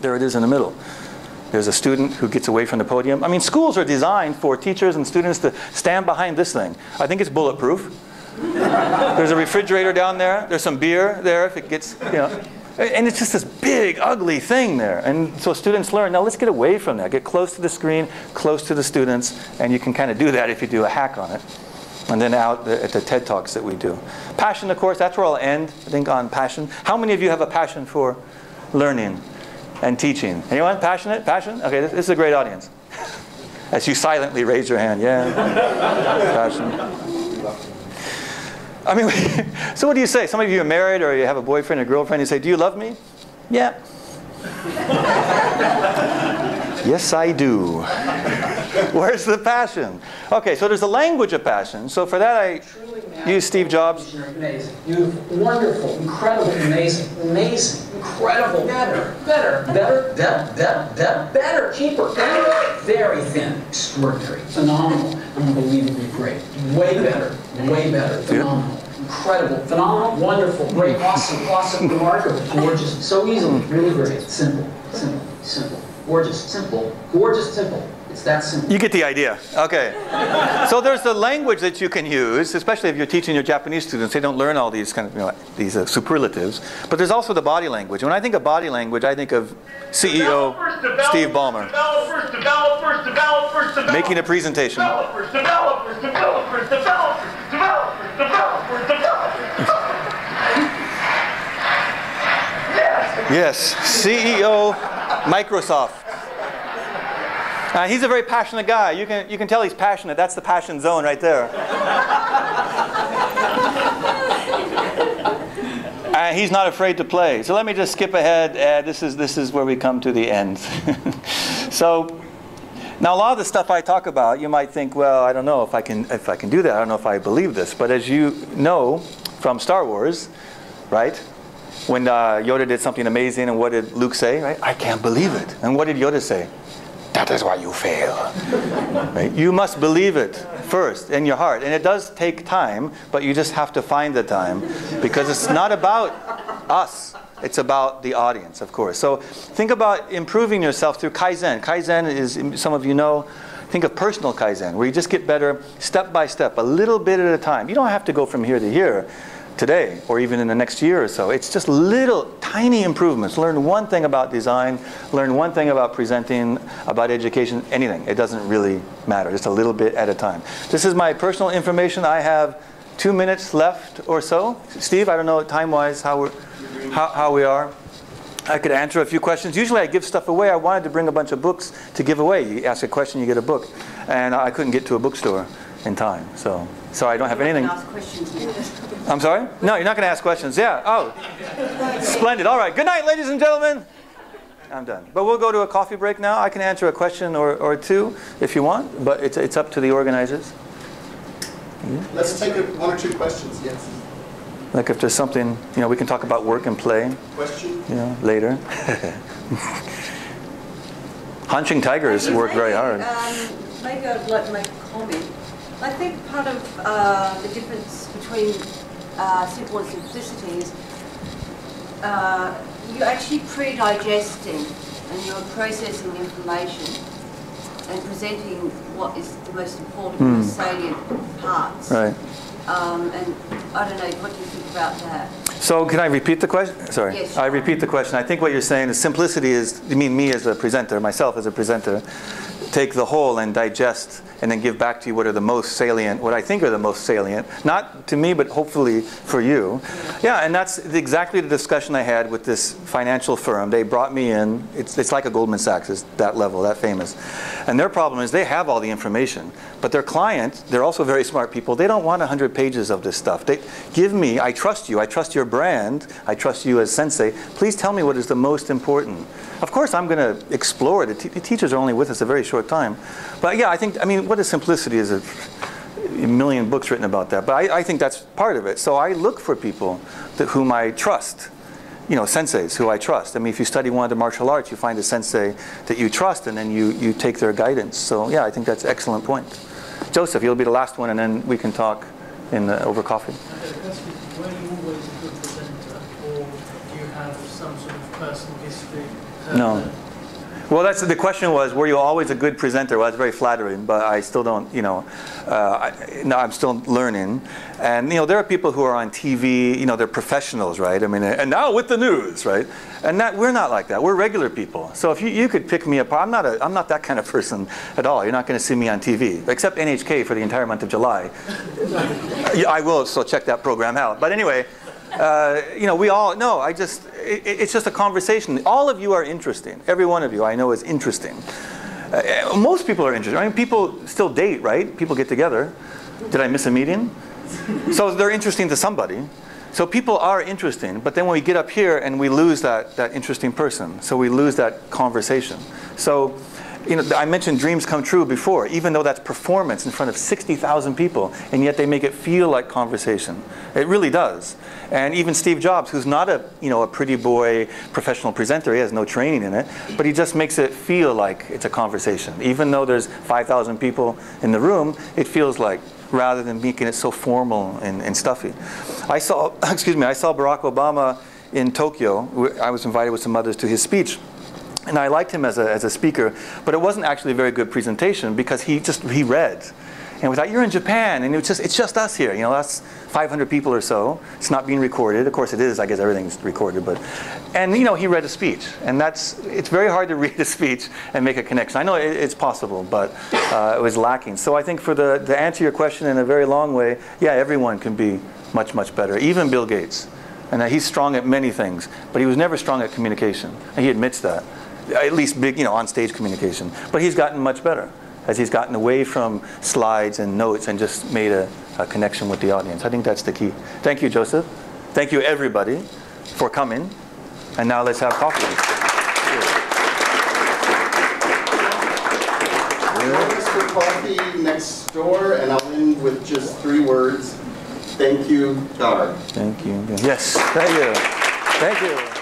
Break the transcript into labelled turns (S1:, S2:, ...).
S1: There it is in the middle. There's a student who gets away from the podium. I mean, schools are designed for teachers and students to stand behind this thing. I think it's bulletproof. There's a refrigerator down there. There's some beer there if it gets, you know. And it's just this big, ugly thing there. And so students learn, now let's get away from that. Get close to the screen, close to the students. And you can kind of do that if you do a hack on it. And then out at the TED Talks that we do. Passion, of course, that's where I'll end, I think, on passion. How many of you have a passion for learning and teaching? Anyone? Passionate? Passion? Okay, this is a great audience. As you silently raise your hand. Yeah. Passion. I mean, so what do you say? Some of you are married or you have a boyfriend or girlfriend. You say, do you love me? Yeah. Yes, I do. Where's the passion? Okay, so there's a language of passion. So for that, I use Steve Jobs.
S2: You're amazing. You're wonderful, incredible, amazing, amazing, incredible, better, cheaper, very thin, extraordinary, phenomenal, unbelievably great, way better, phenomenal, incredible, phenomenal, wonderful, great, awesome, remarkable, gorgeous, so easily, really great, simple, gorgeous, simple. It's that simple.
S1: You get the idea. Okay. So there's the language that you can use, especially if you're teaching your Japanese students. They don't learn all these kind of, you know, these superlatives. But there's also the body language. When I think of body language, I think of CEO Steve Ballmer making a presentation. Yes, CEO Microsoft. He's a very passionate guy. You can tell he's passionate. That's the passion zone right there. He's not afraid to play. So let me just skip ahead. This is where we come to the end. So now a lot of the stuff I talk about, you might think, well, I don't know if I can do that. I don't know if I believe this. But as you know from Star Wars, right? When Yoda did something amazing, and what did Luke say? Right? I can't believe it. And what did Yoda say? That is why you fail. Right? You must believe it first in your heart. And it does take time, but you just have to find the time. Because it's not about us. It's about the audience, of course. So think about improving yourself through Kaizen. Kaizen is, some of you know, think of personal Kaizen, where you just get better step by step, a little bit at a time. You don't have to go from here to here today, or even in the next year or so. It's just little, tiny improvements. Learn one thing about design, learn one thing about presenting, about education, anything. It doesn't really matter, just a little bit at a time. This is my personal information. I have 2 minutes left or so. Steve, I don't know time-wise how we are. I could answer a few questions. Usually I give stuff away. I wanted to bring a bunch of books to give away. You ask a question, you get a book. And I couldn't get to a bookstore in time, so I don't have anything.
S3: Ask questions now.
S1: I'm sorry? No, you're not going to ask questions. Yeah. Oh, splendid. All right. Good night, ladies and gentlemen. I'm done. But we'll go to a coffee break now. I can answer a question or two if you want, but it's up to the organizers.
S4: Let's take one or two questions. Yes.
S1: Like if there's something, you know, we can talk about work and play.
S4: Question?
S1: You know, later. Hunching tigers work very hard.
S3: Maybe I'd like to make a comment. I think part of the difference between simple and simplicity is you're actually pre-digesting and you're processing information and presenting what is the most important, most salient parts.
S1: Right.
S3: And I don't know, what do you think about that?
S1: So can I repeat the question? Sorry.
S3: Yes,
S1: I repeat the question. I think what you're saying is simplicity is, you mean me as a presenter, myself as a presenter, take the whole and digest and then give back to you what are the most salient, what I think are the most salient, not to me, but hopefully for you. Yeah, and that's exactly the discussion I had with this financial firm. They brought me in, it's like a Goldman Sachs, it's that level, that famous. And their problem is they have all the information, but their client, they're also very smart people, they don't want 100 pages of this stuff. They give me, I trust you, I trust your brand, I trust you as sensei, please tell me what is the most important. Of course, I'm going to explore it. The teachers are only with us a very short time. But yeah, I mean, what is simplicity? Is a million books written about that. But I think that's part of it. So I look for people whom I trust. You know, senseis who I trust. I mean, if you study one of the martial arts, you find a sensei that you trust, and then you take their guidance. So yeah, I think that's an excellent point. Joseph, you'll be the last one, and then we can talk over coffee.
S5: Were you always a good presenter? or do you have some sort of personal history?
S1: No. Well, that's the question was, were you always a good presenter? Well, that's very flattering, but I still don't, you know, no, I'm still learning. And, you know, there are people who are on TV, you know, they're professionals, right? I mean, and now with the news, right? And we're not like that. We're regular people. So if you could pick me apart, I'm not that kind of person at all. You're not going to see me on TV, except NHK for the entire month of July. I will, so check that program out. But anyway, you know, we all, no, it's just a conversation. All of you are interesting. Every one of you I know is interesting. Most people are interesting. I mean, people still date, right? People get together. Did I miss a meeting? So they're interesting to somebody. So people are interesting, but then when we get up here and we lose that interesting person, so we lose that conversation. So, you know, I mentioned dreams come true before, even though that's performance in front of 60,000 people, and yet they make it feel like conversation. It really does. And even Steve Jobs, who's not a pretty boy professional presenter, he has no training in it, but he just makes it feel like it's a conversation. Even though there's 5,000 people in the room, it feels like, rather than making it so formal and stuffy. I saw Barack Obama in Tokyo. I was invited with some others to his speech. And I liked him as a speaker, but it wasn't actually a very good presentation because he read. And we thought, you're in Japan, and it's just us here. You know, that's 500 people or so. It's not being recorded. Of course it is, I guess everything's recorded. And you know, he read a speech. And it's very hard to read a speech and make a connection. I know it's possible, but it was lacking. So I think to answer your question in a very long way, yeah, everyone can be much, much better, even Bill Gates. And he's strong at many things, but he was never strong at communication. And he admits that. At least big, you know, on-stage communication. But he's gotten much better as he's gotten away from slides and notes and just made a connection with the audience. I think that's the key. Thank you, Joseph. Thank you, everybody, for coming. And now let's have coffee.
S4: Join us for coffee next door, and I'll end with just 3 words. Thank you, Garr.
S1: Thank you. Yes, thank you. Thank you.